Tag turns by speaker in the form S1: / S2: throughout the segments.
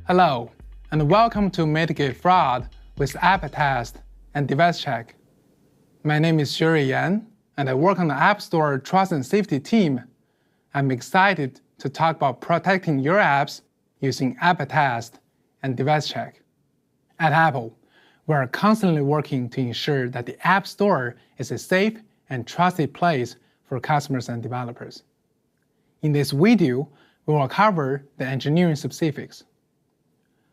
S1: Hello, and welcome to Mitigate Fraud with App Attest and DeviceCheck. My name is Sherry Yan, and I work on the App Store Trust and Safety team. I'm excited to talk about protecting your apps using App Attest and DeviceCheck. At Apple, we are constantly working to ensure that the App Store is a safe and trusted place for customers and developers. In this video, we will cover the engineering specifics.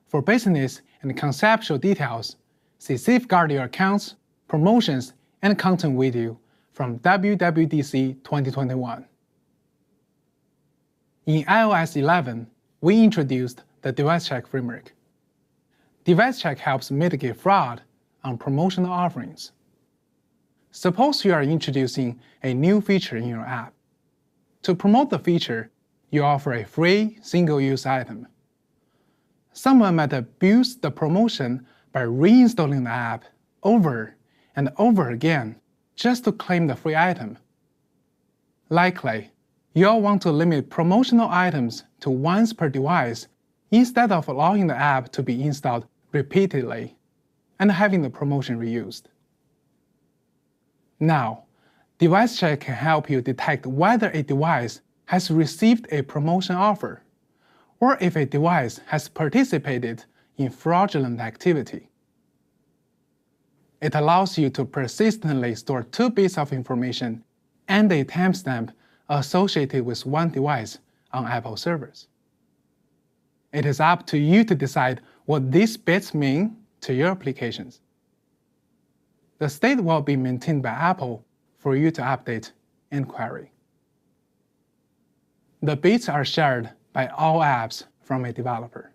S1: For business and conceptual details, see Safeguard Your Accounts, Promotions, and Content video from WWDC 2021. In iOS 11, we introduced the DeviceCheck framework. DeviceCheck helps mitigate fraud on promotional offerings. Suppose you are introducing a new feature in your app. To promote the feature, you offer a free single-use item. Someone might abuse the promotion by reinstalling the app over and over again just to claim the free item. Likely, you'll want to limit promotional items to once per device instead of allowing the app to be installed repeatedly and having the promotion reused. Now, DeviceCheck can help you detect whether a device has received a promotion offer, or if a device has participated in fraudulent activity. It allows you to persistently store 2 bits of information and a timestamp associated with one device on Apple servers. It is up to you to decide what these bits mean to your applications. The state will be maintained by Apple for you to update and query. The bits are shared by all apps from a developer.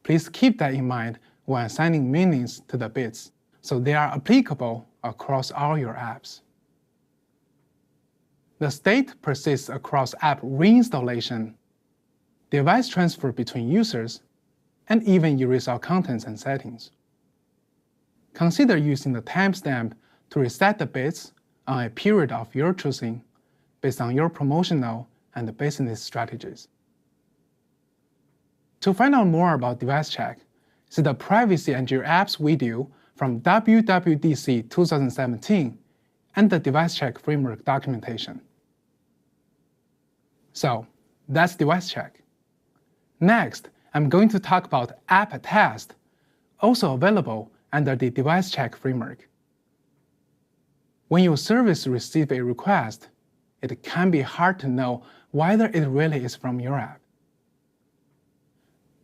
S1: Please keep that in mind when assigning meanings to the bits, so they are applicable across all your apps. The state persists across app reinstallation, device transfer between users, and even erase all contents and settings. Consider using the timestamp to reset the bits on a period of your choosing based on your promotional and business strategies. To find out more about DeviceCheck, see the Privacy and Your Apps video from WWDC 2017 and the DeviceCheck framework documentation. So, that's DeviceCheck. Next, I'm going to talk about App Attest, also available under the DeviceCheck framework. When your service receives a request, it can be hard to know whether it really is from your app.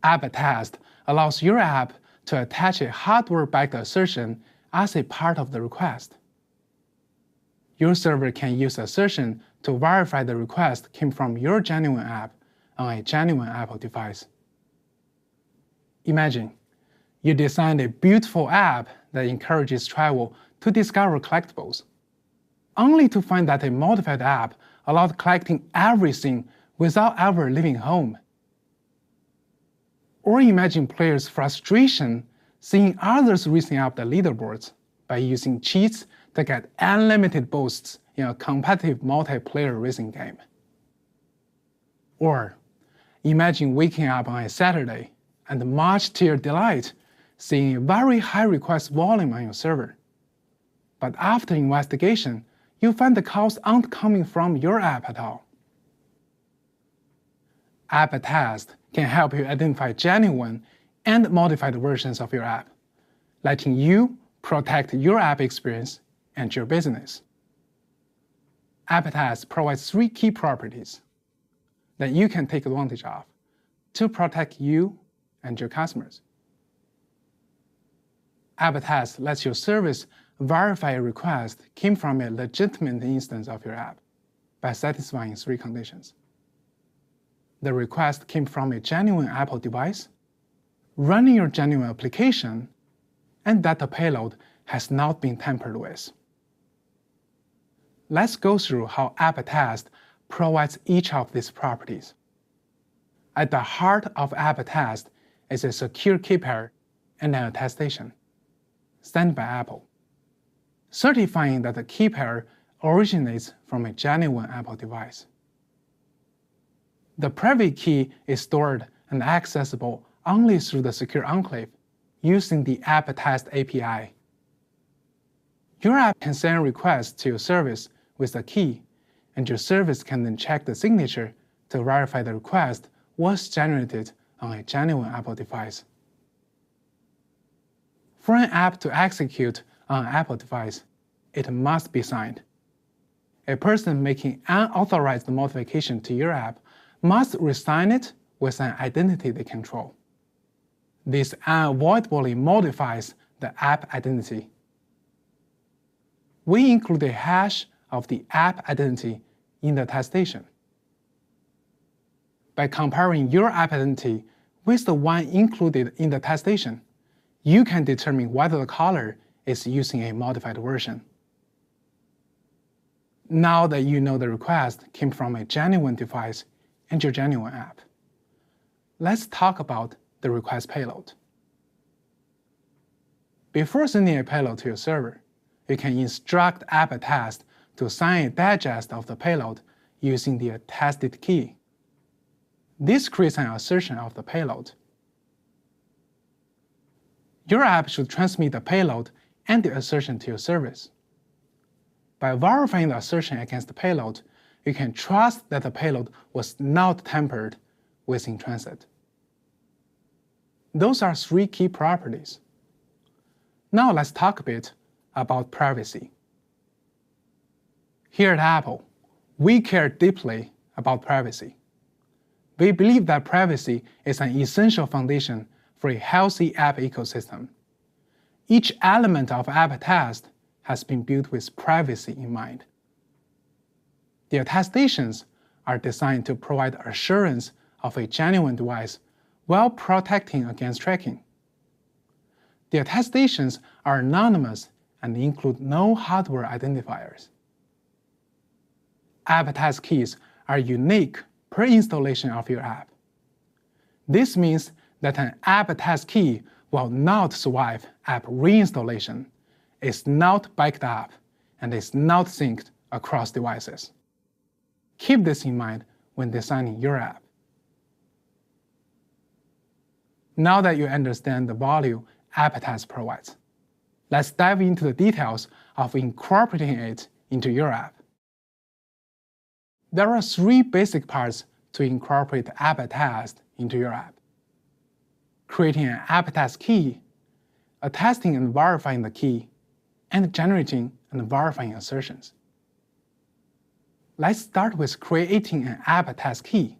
S1: App Attest allows your app to attach a hardware-backed assertion as a part of the request. Your server can use assertion to verify the request came from your genuine app on a genuine Apple device. Imagine you designed a beautiful app that encourages travel to discover collectibles, only to find that a modified app allowed collecting everything without ever leaving home. Or imagine players' frustration seeing others racing up the leaderboards by using cheats to get unlimited boosts in a competitive multiplayer racing game. Or imagine waking up on a Saturday and much to your delight, seeing a very high request volume on your server. But after investigation, you find the calls aren't coming from your app at all. App Attest can help you identify genuine and modified versions of your app, letting you protect your app experience and your business. App Attest provides 3 key properties that you can take advantage of to protect you and your customers. App Attest lets your service verify a request came from a legitimate instance of your app by satisfying 3 conditions. The request came from a genuine Apple device, running your genuine application, and that the payload has not been tampered with. Let's go through how App Attest provides each of these properties. At the heart of App Attest is a secure key pair and an attestation, sent by Apple, certifying that the key pair originates from a genuine Apple device. The private key is stored and accessible only through the secure enclave using the App Attest API. Your app can send requests to your service with a key, and your service can then check the signature to verify the request was generated on a genuine Apple device. For an app to execute on an Apple device, it must be signed. A person making unauthorized modification to your app must re-sign it with an identity they control. This unavoidably modifies the app identity. We include a hash of the app identity in the attestation. By comparing your app identity with the one included in the attestation, you can determine whether the caller is using a modified version. Now that you know the request came from a genuine device and your genuine app, let's talk about the request payload. Before sending a payload to your server, you can instruct App Attest to sign a digest of the payload using the attested key. This creates an assertion of the payload. Your app should transmit the payload and the assertion to your service. By verifying the assertion against the payload, you can trust that the payload was not tampered with in transit. Those are 3 key properties. Now let's talk a bit about privacy. Here at Apple, we care deeply about privacy. We believe that privacy is an essential foundation for a healthy app ecosystem. Each element of App Attest has been built with privacy in mind. The attestations are designed to provide assurance of a genuine device while protecting against tracking. The attestations are anonymous and include no hardware identifiers. App Attest keys are unique per installation of your app. This means that an App Attest key will not survive app reinstallation, is not backed up, and is not synced across devices. Keep this in mind when designing your app. Now that you understand the value App Attest provides, let's dive into the details of incorporating it into your app. There are 3 basic parts to incorporate App Attest into your app: creating an App Attest key, attesting and verifying the key, and generating and verifying assertions. Let's start with creating an App Attest key.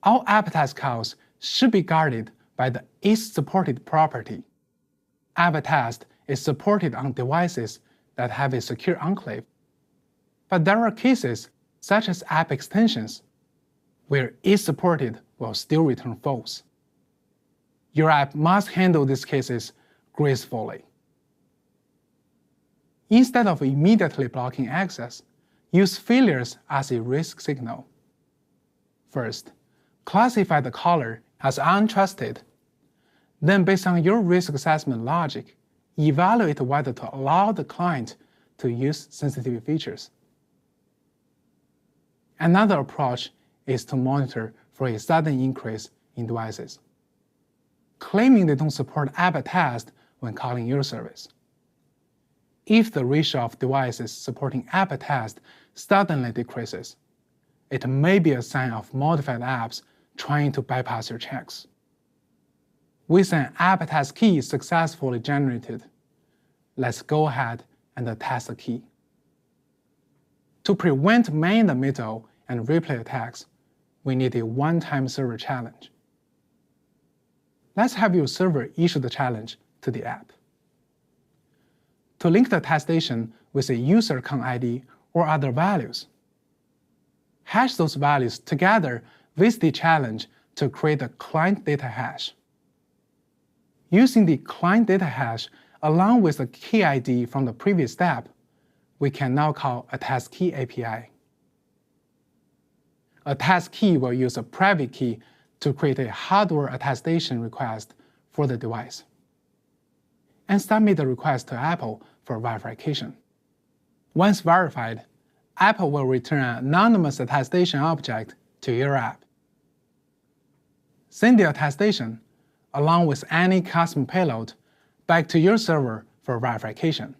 S1: All App Attest calls should be guarded by the is-supported property. App Attest is supported on devices that have a secure enclave, but there are cases, such as app extensions, where is-supported will still return false. Your app must handle these cases gracefully. Instead of immediately blocking access, use failures as a risk signal. First, classify the caller as untrusted. Then, based on your risk assessment logic, evaluate whether to allow the client to use sensitive features. Another approach is to monitor for a sudden increase in devices, claiming they don't support App Attest when calling your service. If the ratio of devices supporting App Attest suddenly decreases, it may be a sign of modified apps trying to bypass your checks. With an App Attest key successfully generated, let's go ahead and attest the key. To prevent man-in-the-middle and replay attacks, we need a one-time server challenge. Let's have your server issue the challenge to the app. To link the attestation with a user account ID or other values, hash those values together with the challenge to create a client data hash. Using the client data hash along with the key ID from the previous step, we can now call attest key API. Attest key will use a private key to create a hardware attestation request for the device and submit the request to Apple for verification. Once verified, Apple will return an anonymous attestation object to your app. send the attestation, along with any custom payload, back to your server for verification.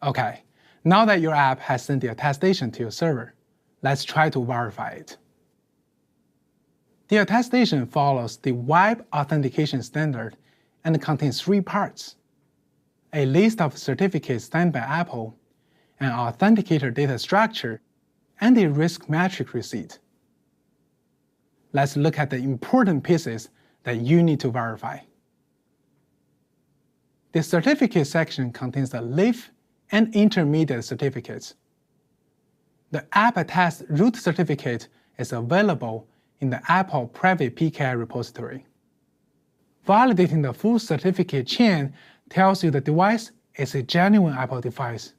S1: Okay, now that your app has sent the attestation to your server, let's try to verify it. The attestation follows the web authentication standard and contains 3 parts: a list of certificates sent by Apple, an authenticator data structure, and a risk metric receipt. Let's look at the important pieces that you need to verify. The certificate section contains the leaf and intermediate certificates. The App Attest root certificate is available in the Apple private PKI repository. Validating the full certificate chain tells you the device is a genuine Apple device.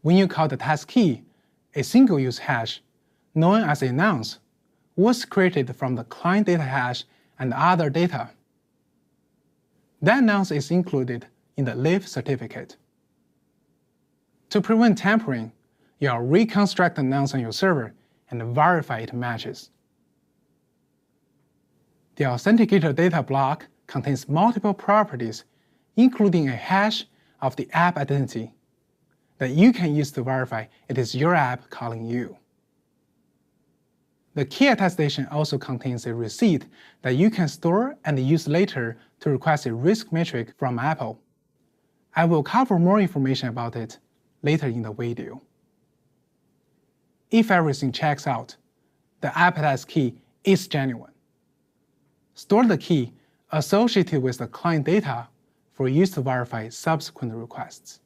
S1: When you call the test key, a single-use hash, known as a nonce, was created from the client data hash and other data. That nonce is included in the leaf certificate. To prevent tampering, you'll reconstruct the nonce on your server and verify it matches. The authenticator data block contains multiple properties, including a hash of the app identity that you can use to verify it is your app calling you. The key attestation also contains a receipt that you can store and use later to request a risk metric from Apple. I will cover more information about it later in the video. If everything checks out, the App Attest key is genuine. Store the key associated with the client data for use to verify subsequent requests.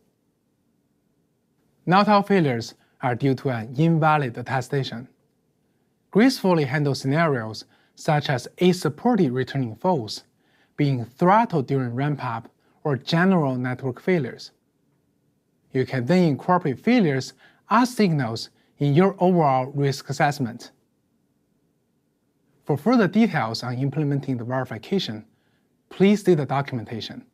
S1: Not all failures are due to an invalid attestation. Gracefully handle scenarios such as asupported returning false, being throttled during ramp-up, or general network failures. You can then incorporate failures as signals in your overall risk assessment. For further details on implementing the verification, please see the documentation.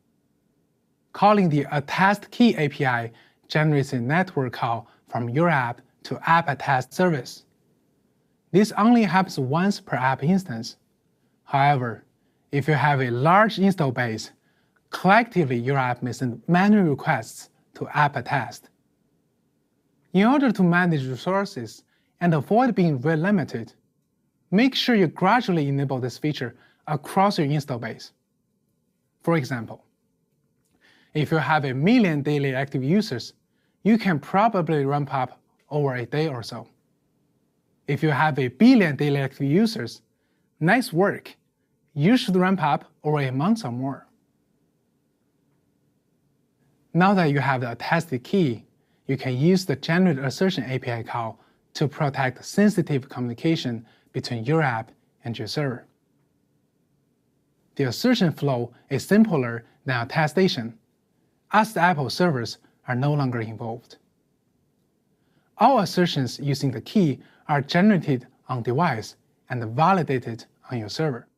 S1: Calling the Attest Key API generates a network call from your app to App Attest service. This only happens once per app instance. However, if you have a large install base, collectively your app may send many requests to App Attest. In order to manage resources and avoid being rate limited, make sure you gradually enable this feature across your install base. For example, if you have 1 million daily active users, you can probably ramp up over a day or so. If you have 1 billion daily active users, nice work. You should ramp up over a month or more. Now that you have the attested key, you can use the Generate Assertion API call to protect sensitive communication between your app and your server. The assertion flow is simpler than attestation, as the Apple servers are no longer involved. All assertions using the key are generated on device and validated on your server.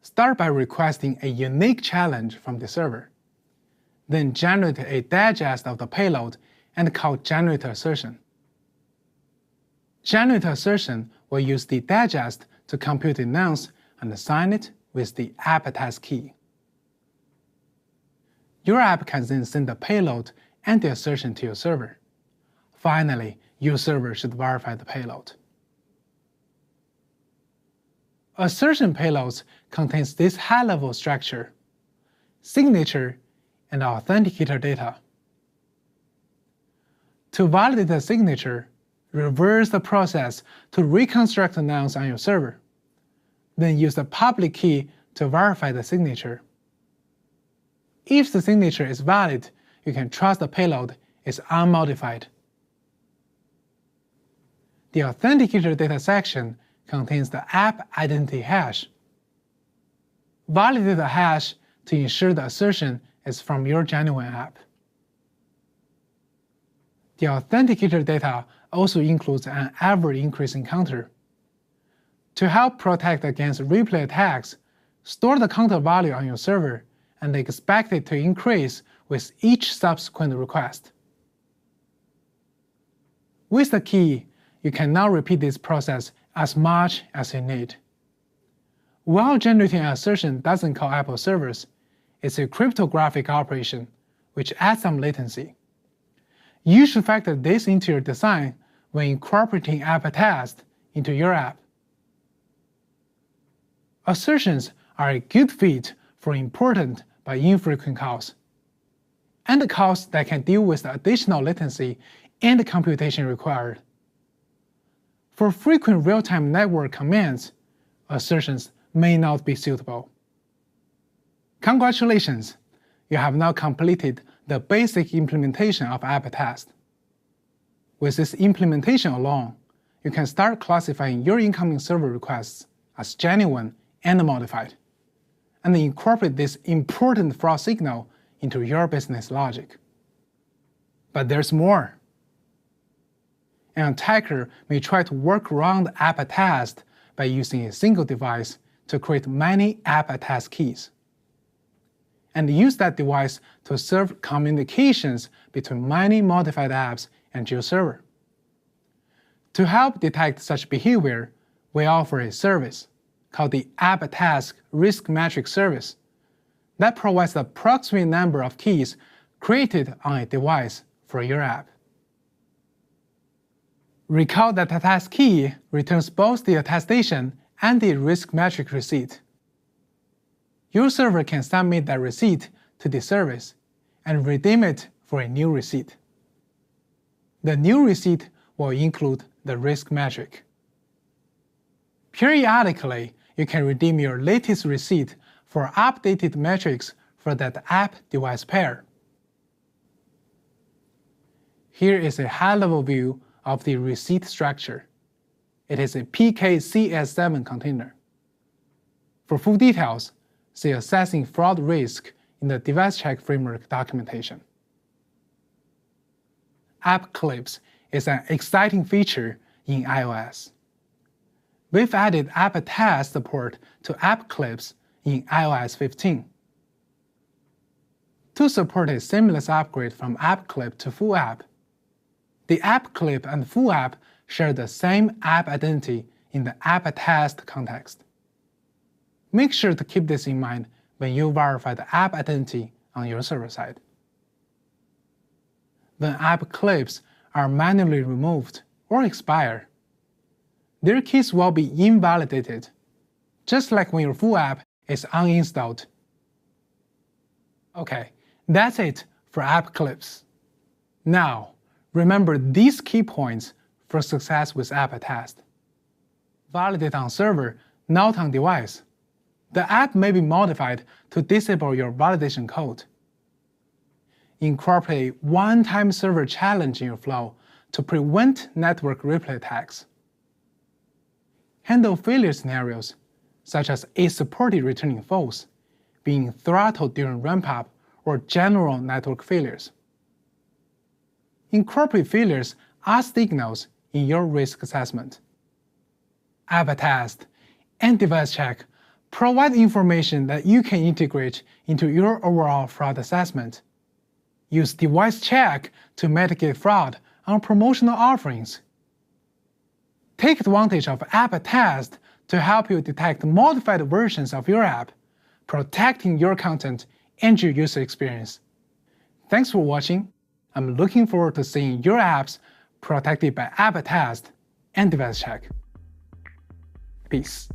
S1: Start by requesting a unique challenge from the server. Then generate a digest of the payload and call Generate Assertion. Generate Assertion will use the digest to compute the nonce and assign it with the App Attest key. Your app can then send the payload and the assertion to your server. Finally, your server should verify the payload. Assertion payloads contains this high-level structure: signature and authenticator data. To validate the signature, reverse the process to reconstruct the nonce on your server. Then use the public key to verify the signature. If the signature is valid, you can trust the payload is unmodified. The authenticator data section contains the app identity hash. Validate the hash to ensure the assertion is from your genuine app. The authenticator data also includes an ever-increasing counter. To help protect against replay attacks, store the counter value on your server and expect it to increase with each subsequent request. With the key, you can now repeat this process as much as you need. While generating an assertion doesn't call Apple servers, it's a cryptographic operation which adds some latency. You should factor this into your design when incorporating App Attest into your app. Assertions are a good fit for important but infrequent calls, and calls that can deal with the additional latency and computation required. For frequent real-time network commands, assertions may not be suitable. Congratulations! You have now completed the basic implementation of App Attest. With this implementation alone, you can start classifying your incoming server requests as genuine and modified, and incorporate this important fraud signal into your business logic. But there's more. An attacker may try to work around App Attest by using a single device to create many App Attest keys, and use that device to serve communications between many modified apps and your server. To help detect such behavior, we offer a service called the App Attest Risk Matrix service that provides the approximate number of keys created on a device for your app. Recall that the attest key returns both the attestation and the risk matrix receipt. Your server can submit that receipt to the service and redeem it for a new receipt. The new receipt will include the risk metric. Periodically, you can redeem your latest receipt for updated metrics for that app device pair. Here is a high-level view of the receipt structure. It is a PKCS7 container. For full details, see Assessing Fraud Risk in the DeviceCheck framework documentation. App Clips is an exciting feature in iOS. We've added App Attest support to App Clips in iOS 15. To support a seamless upgrade from App Clip to Full App, the App Clip and Full App share the same app identity in the App Attest context. Make sure to keep this in mind when you verify the app identity on your server side. When app clips are manually removed or expire, their keys will be invalidated, just like when your full app is uninstalled. Okay, that's it for app clips. Now, remember these key points for success with App Attest. Validate on server, not on device. The app may be modified to disable your validation code. Incorporate one-time server challenge in your flow to prevent network replay attacks. Handle failure scenarios, such as asupported returning false, being throttled during ramp-up, or general network failures. Incorporate failures as signals in your risk assessment. App Attest and DeviceCheck provide information that you can integrate into your overall fraud assessment. Use DeviceCheck to mitigate fraud on promotional offerings. Take advantage of App Attest to help you detect modified versions of your app, protecting your content and your user experience. Thanks for watching. I'm looking forward to seeing your apps protected by App Attest and DeviceCheck. Peace.